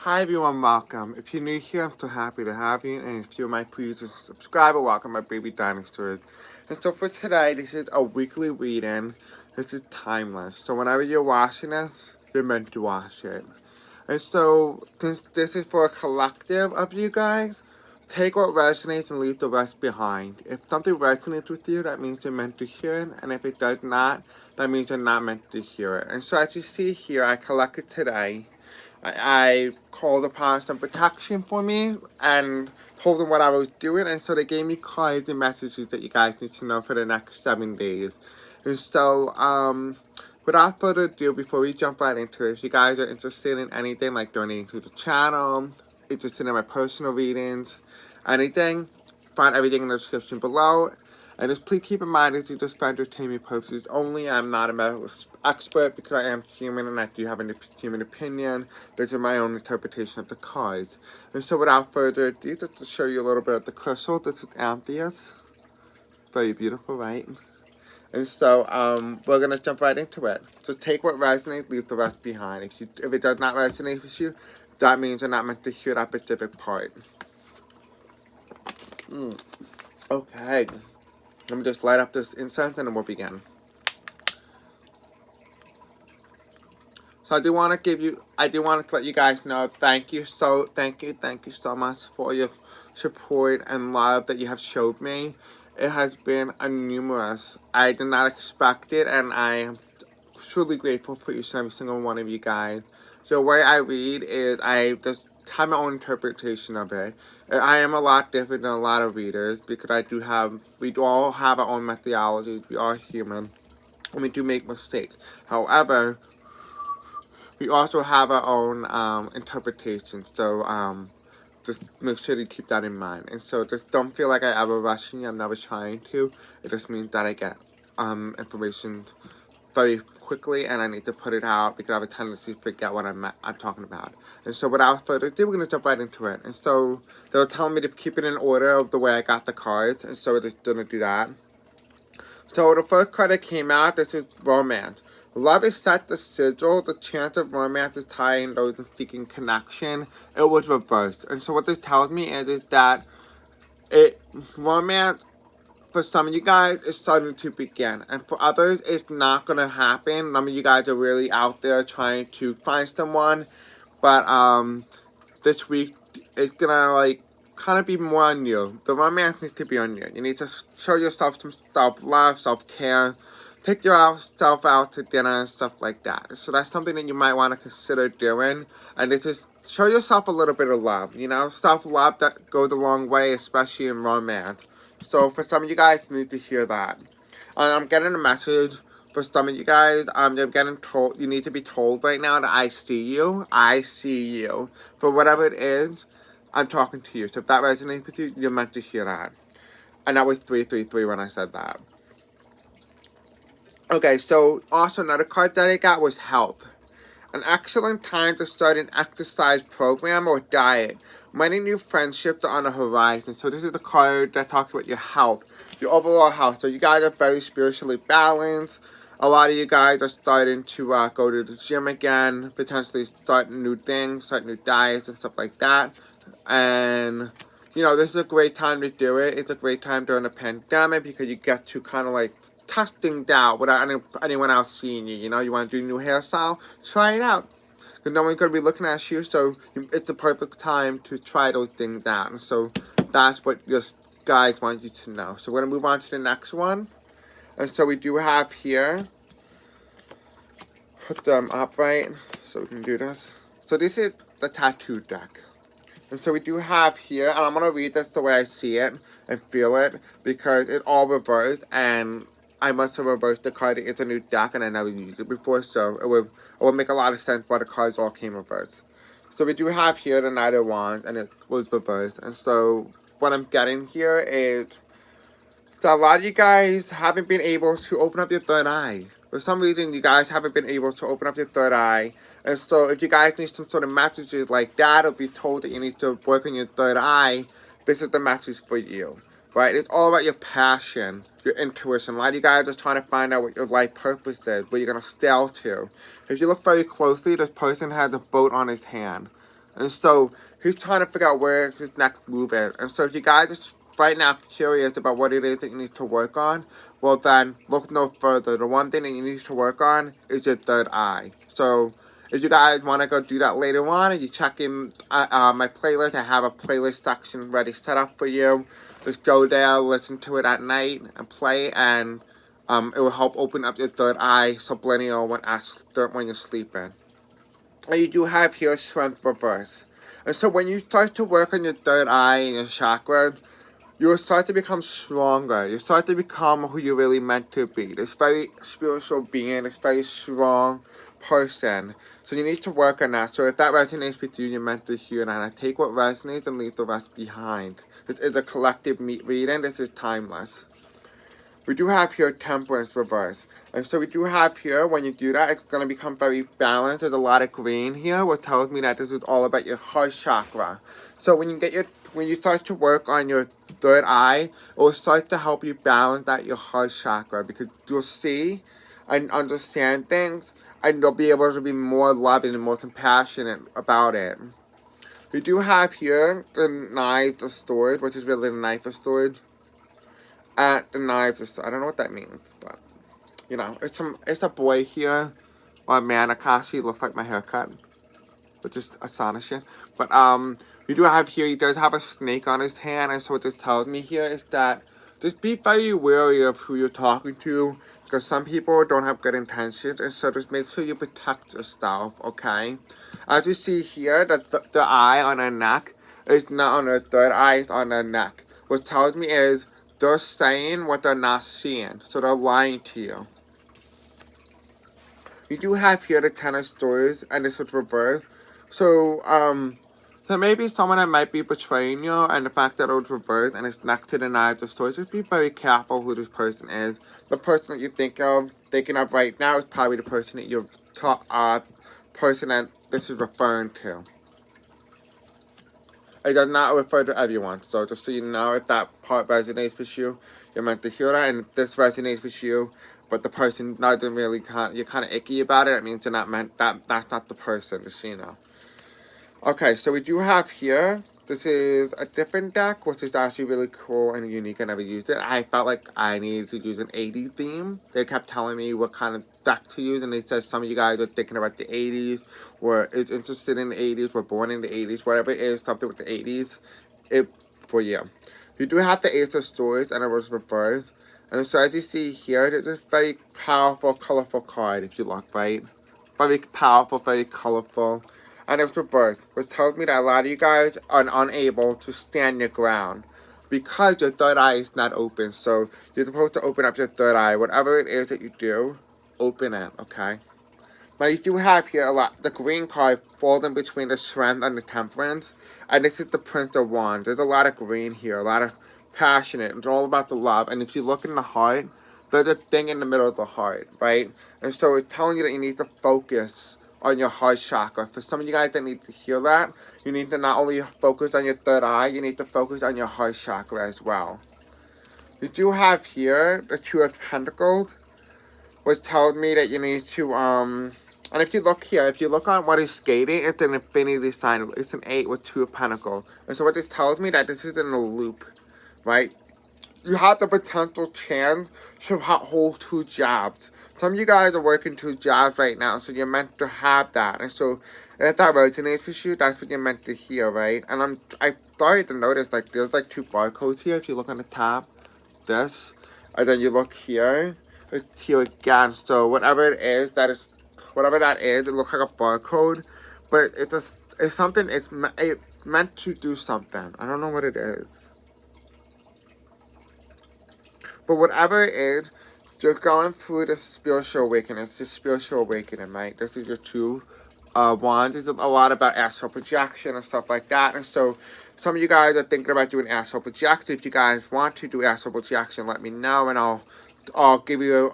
Hi everyone, welcome. If you're new here, I'm so happy to have you. And if you're my previous subscriber, welcome my baby dinosaurs. And so for today, this is a weekly reading. This is timeless. So whenever you're watching this, you're meant to watch it. And so, since this is for a collective of you guys, take what resonates and leave the rest behind. If something resonates with you, that means you're meant to hear it. And if it does not, that means you're not meant to hear it. And so as you see here, I collected today. I called upon some protection for me and told them what I was doing, and so they gave me cards and messages that you guys need to know for the next 7 days. And so, without further ado, before we jump right into it, if you guys are interested in anything like donating to the channel, interested in my personal readings, anything, find everything in the description below. And just please keep in mind, this is just for entertainment purposes only. I'm not a medical expert because I am human and I do have a human opinion. This is my own interpretation of the cards. And so without further ado, just to show you a little bit of the crystal, this is Amethyst. Very beautiful, right? And so we're going to jump right into it. Just take what resonates, leave the rest behind. If it does not resonate with you, that means you're not meant to hear that specific part. Okay. Let me just light up this incense and then we'll begin. So I do want to let you guys know, thank you so much for your support and love that you have showed me. It has been numerous. I did not expect it, and I am truly grateful for each and every single one of you guys. So the way I read is I just have my own interpretation of it. I am a lot different than a lot of readers because we all have our own methodologies. We are human, and we do make mistakes. However, we also have our own interpretation. So just make sure to keep that in mind. And so just don't feel like I ever rushing you. I'm never trying to. It just means that I get information very quickly, and I need to put it out because I have a tendency to forget what I'm talking about. And so without further ado, we're going to jump right into it. And so they were telling me to keep it in order of the way I got the cards, and so we're just going to do that. So the first card that came out, this is Romance. Love is set the sigil. The chance of romance is tying those in seeking connection. It was reversed. And so what this tells me is that romance, for some of you guys, is starting to begin. And for others, it's not going to happen. Some of you guys are really out there trying to find someone. But this week, it's going to kind of be more on you. The romance needs to be on you. You need to show yourself some self-love, self-care. Take yourself out to dinner and stuff like that. So that's something that you might want to consider doing. And it's just show yourself a little bit of love. You know, self-love that goes a long way, especially in romance. So for some of you guys, you need to hear that. And I'm getting a message for some of you guys. You're getting told, you need to be told right now that I see you. I see you. For whatever it is, I'm talking to you. So if that resonates with you, you're meant to hear that. And that was 333 when I said that. Okay, so also another card that I got was Help. An excellent time to start an exercise program or diet. Many new friendships are on the horizon. So this is the card that talks about your health, your overall health. So you guys are very spiritually balanced. A lot of you guys are starting to go to the gym again, potentially start new things, start new diets and stuff like that. And, you know, this is a great time to do it. It's a great time during the pandemic because you get to kind of test things out without anyone else seeing you. You know, you want to do a new hairstyle? Try it out. Because no one's going to be looking at you, so it's the perfect time to try those things out. And so that's what your guides want you to know. So we're going to move on to the next one. And so we do have here, put them upright so we can do this. So this is the tattoo deck. And so we do have here, and I'm going to read this the way I see it and feel it, because it all reversed, and I must have reversed the card. It's a new deck, and I never used it before, so it would make a lot of sense why the cards all came reversed. So we do have here the Knight of Wands, and it was reversed. And so what I'm getting here is that a lot of you guys haven't been able to open up your third eye. For some reason, you guys haven't been able to open up your third eye. And so if you guys need some sort of messages like that, or be told that you need to work on your third eye, this is the message for you. Right? It's all about your passion, your intuition. A lot of you guys are trying to find out what your life purpose is, where you're going to sail to. If you look very closely, this person has a boat on his hand. And so he's trying to figure out where his next move is. And so if you guys are right now curious about what it is that you need to work on, well then look no further. The one thing that you need to work on is your third eye. So if you guys want to go do that later on, and you check in my playlist, I have a playlist section ready set up for you. Just go there, listen to it at night, and play, and it will help open up your third eye subliminal when you're sleeping. And you do have here strength reverse. And so when you start to work on your third eye and your chakra, you will start to become stronger. You start to become who you're really meant to be. This very spiritual being, this very strong person. So you need to work on that. So if that resonates with you, you're meant to hear that. And take what resonates and leave the rest behind. This is a collective reading. This is timeless. We do have here temperance reverse. And so we do have here, when you do that, it's going to become very balanced. There's a lot of green here, which tells me that this is all about your heart chakra. So when you start to work on your third eye, it will start to help you balance out your heart chakra, because you'll see and understand things, and you'll be able to be more loving and more compassionate about it. We do have here the knives of storage, which is really the knife of storage. At the knives, I don't know what that means, but you know, it's a boy here, or a man. Akashi looks like my haircut, which is astonishing. But we do have here, he does have a snake on his hand, and so what this tells me here is that just be very wary of who you're talking to, because some people don't have good intentions, and so just make sure you protect yourself, okay? As you see here, the eye on her neck is not on her third eye, it's on her neck. What tells me is they're saying what they're not seeing, so they're lying to you. You do have here the Ten of Swords, and this was reversed. So, so maybe someone that might be betraying you, and the fact that it was reversed, and it's next to the Knives of Swords, just be very careful who this person is. The person that you thinking of right now is probably the person that you've person that this is referring to. It does not refer to everyone, so just so you know, if that part resonates with you, you're meant to hear that, and if this resonates with you, but the person doesn't really, you're kind of icky about it, it means you're not meant, that's not the person, just so you know. Okay, so we do have here, this is a different deck, which is actually really cool and unique. I never used it. I felt like I needed to use an 80s theme. They kept telling me what kind of deck to use, and they said some of you guys are thinking about the 80s, or is interested in the 80s, were born in the 80s, whatever it is, something with the 80s, for you. You do have the Ace of Swords, and it was reversed. And so as you see here, there's this very powerful, colorful card, if you look, right? Very powerful, very colorful. And it's reversed, which tells me that a lot of you guys are unable to stand your ground because your third eye is not open. So you're supposed to open up your third eye. Whatever it is that you do, open it, okay? Now you do have here a lot, the green card falls in between the Strength and the Temperance. And this is the Prince of Wands. There's a lot of green here, a lot of passionate. It's all about the love. And if you look in the heart, there's a thing in the middle of the heart, right? And so it's telling you that you need to focus on your heart chakra. For some of you guys that need to hear that, you need to not only focus on your third eye, you need to focus on your heart chakra as well. You do have here the Two of Pentacles, which tells me that you need to, and if you look here, if you look on what is skating, it's an infinity sign. It's an 8 with 2 of Pentacles. And so what this tells me that this is in a loop, right? You have the potential chance to hold 2 jobs. Some of you guys are working 2 jobs right now, so you're meant to have that. And so if that resonates with you, that's what you're meant to hear, right? And I started to notice, like, there's like 2 barcodes here. If you look on the top, this, and then you look here, it's here again. So whatever it is, whatever that is, it looks like a barcode, but it's something. It's meant to do something. I don't know what it is. But whatever it is, you're going through the spiritual awakening. It's just spiritual awakening, right? This is your 2 wands. It's a lot about astral projection and stuff like that. And so some of you guys are thinking about doing astral projection. If you guys want to do astral projection, let me know, and I'll give you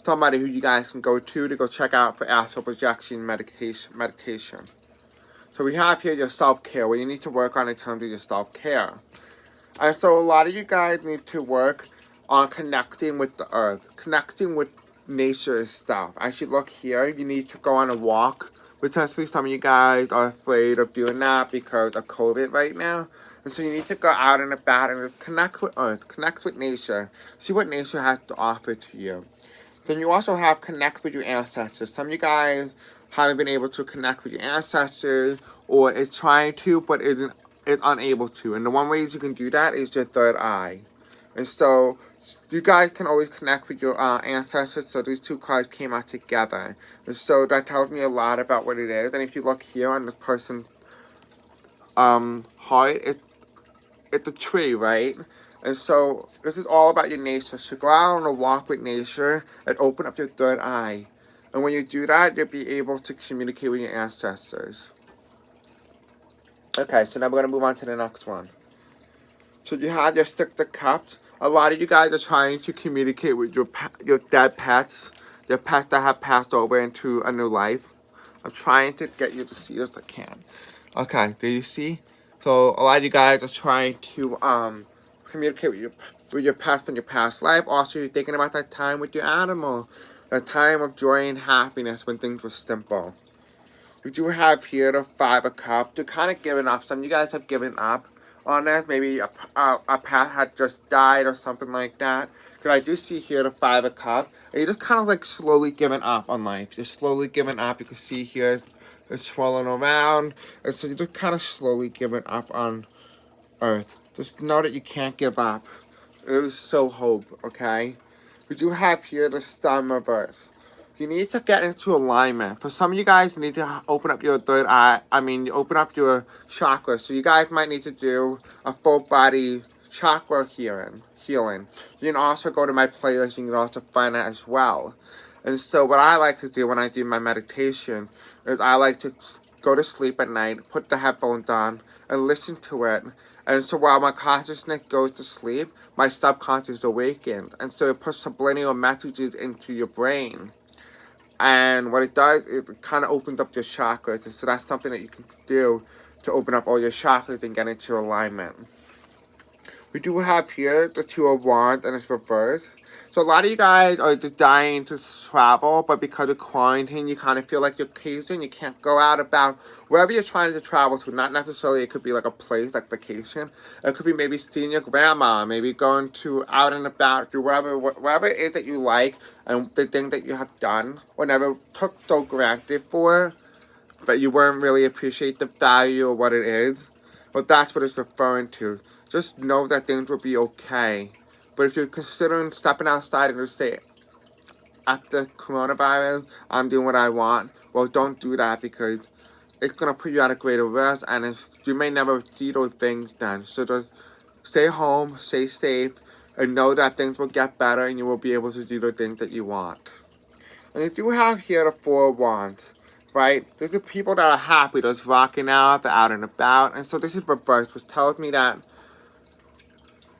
somebody who you guys can go check out for astral projection meditation. So we have here your self-care, what you need to work on in terms of your self-care. And so a lot of you guys need to work on connecting with the earth, connecting with nature itself. As you look here, you need to go on a walk Potentially some of you guys are afraid of doing that because of COVID right now. And so you need to go out and about and connect with Earth, connect with nature, see what nature has to offer to you. Then you also have connect with your ancestors. Some of you guys haven't been able to connect with your ancestors or is trying to but is unable to. And the one way you can do that is your third eye. And so you guys can always connect with your ancestors. So these two cards came out together. And so that tells me a lot about what it is. And if you look here on this person's heart, it's a tree, right? And so this is all about your nature. So go out on a walk with nature and open up your third eye. And when you do that, you'll be able to communicate with your ancestors. Okay, so now we're going to move on to the next one. So you have your Six of Cups. A lot of you guys are trying to communicate with your dead pets. Your pets that have passed over into a new life. I'm trying to get you to see as I can. Okay, do you see? So a lot of you guys are trying to communicate with your past from your past life. Also, you're thinking about that time with your animal. That time of joy and happiness when things were simple. We do have here the Five of Cups. You're kind of giving up. Some of you guys have given up on this. Maybe a pet had just died or something like that. Because I do see here the Five of Cups. And you're just kind of like slowly giving up on life. You're slowly giving up. You can see here it's swirling around. And so you're just kind of slowly giving up on Earth. Just know that you can't give up. There is still hope, okay? We do have here the Starman reverse. You need to get into alignment. For some of you guys, you need to open up your third eye. You open up your chakras. So you guys might need to do a full body chakra healing. You can also go to my playlist. You can also find that as well. And so what I like to do when I do my meditation is I like to go to sleep at night, put the headphones on, and listen to it. And so while my consciousness goes to sleep, my subconscious awakens. And so it puts subliminal messages into your brain. And what it does is it kind of opens up your chakras. And so that's something that you can do to open up all your chakras and get into alignment. We do have here the Two of Wands and it's reversed. So a lot of you guys are just dying to travel, but because of quarantine, you kind of feel like you're caged in. You can't go out about wherever you're trying to travel to. Not necessarily it could be like a place like vacation. It could be maybe seeing your grandma, maybe going to out and about, do wherever it is that you like, and the thing that you have done or never took so granted for, but you weren't really appreciate the value of what it is. But that's what it's referring to. Just know that things will be okay. But if you're considering stepping outside and just say, after coronavirus, I'm doing what I want, well, don't do that because it's going to put you at a greater risk and you may never see those things then. So just stay home, stay safe, and know that things will get better and you will be able to do the things that you want. And you do have here the Four of Wands, right? These are people that are happy, that's rocking out, they're out and about. And so this is reversed, which tells me that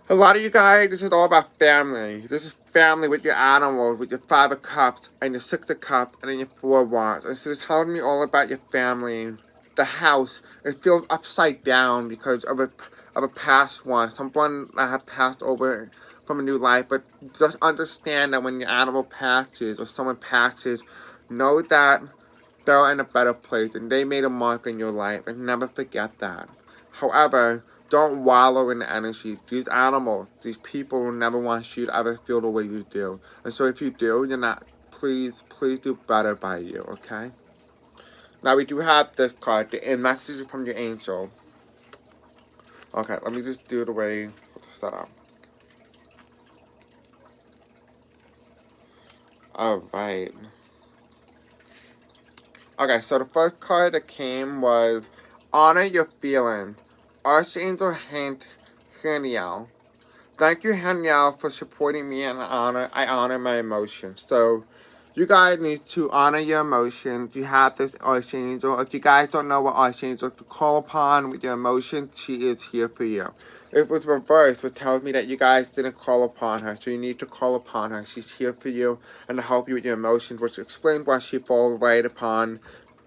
a lot of you guys, this is all about family. This is family with your animals, with your Five of Cups, and your Six of Cups, and then your Four of Wands. And so it's telling me all about your family. The house, it feels upside down because of a past one. Someone that have passed over from a new life. But just understand that when your animal passes or someone passes, know that they're in a better place and they made a mark in your life, and never forget that. However, don't wallow in the energy. These animals, these people will never want you to ever feel the way you do. And so if you do, you're not, please do better by you, okay? Now we do have this card, the message from your angel. Okay, let me just do the way it's set up. Alright. Okay, so the first card that came was honor your feelings. Archangel Haniel. Thank you, Haniel, for supporting me and I honor my emotions. So you guys need to honor your emotions. You have this Archangel. If you guys don't know what Archangel to call upon with your emotions, she is here for you. It was reversed, which tells me that you guys didn't call upon her. So you need to call upon her. She's here for you and to help you with your emotions, which explains why she falls right upon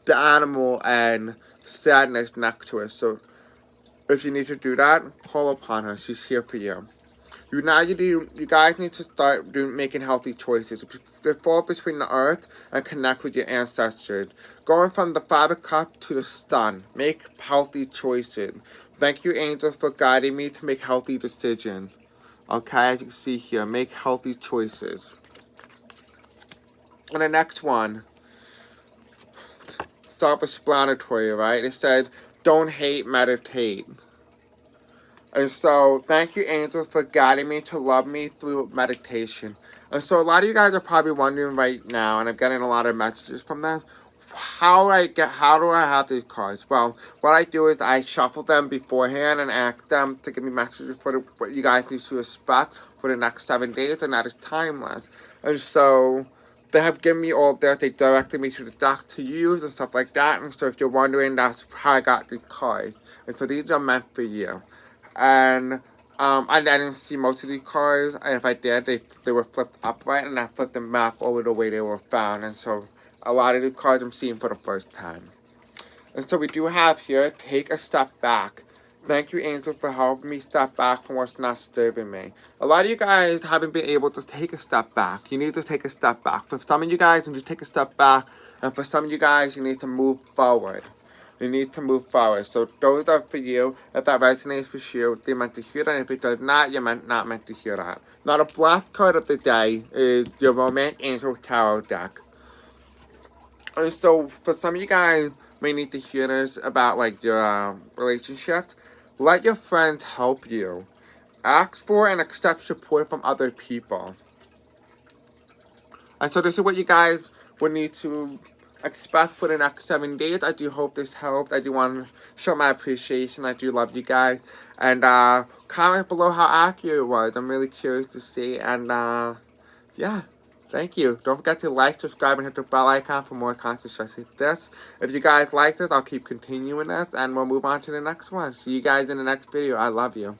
the animal and sadness next to her. So if you need to do that, call upon her. She's here for you. You guys need to start making healthy choices. To fall between the earth and connect with your ancestors. Going from the 5 of Cups to the Sun. Make healthy choices. Thank you, angels, for guiding me to make healthy decisions. Okay, as you can see here, make healthy choices. And the next one, self-explanatory, right? It says, don't hate, meditate. And so, thank you, angels, for guiding me to love me through meditation. And so, a lot of you guys are probably wondering right now, and I'm getting a lot of messages from this, how do I have these cards? Well, what I do is I shuffle them beforehand and ask them to give me messages for what you guys need to expect for the next 7 days, and that is timeless. And so, they have given me all this. They directed me to the deck to use and stuff like that. And so, if you're wondering, that's how I got these cards. And so, these are meant for you. And I didn't see most of these cards, and if I did, they were flipped upright, and I flipped them back over the way they were found, and so a lot of the cards I'm seeing for the first time. And so we do have here, take a step back. Thank you, angels, for helping me step back from what's not serving me. A lot of you guys haven't been able to take a step back. You need to take a step back. For some of you guys, you need to take a step back, and for some of you guys, you need to move forward. You need to move forward. So those are for you. If that resonates with you, you're meant to hear that. If it does not, you're not meant to hear that. Now, the last card of the day is your Romance Angel Tarot deck. And so, for some of you guys may need to hear this about, like, your relationships. Let your friends help you. Ask for and accept support from other people. And so this is what you guys would need to expect for the next 7 days. I do hope this helped. I do want to show my appreciation. I do love you guys. And comment below how accurate it was. I'm really curious to see. And yeah, thank you. Don't forget to like, subscribe, and hit the bell icon for more content just like this. If you guys like this, I'll keep continuing this. And we'll move on to the next one. See you guys in the next video. I love you.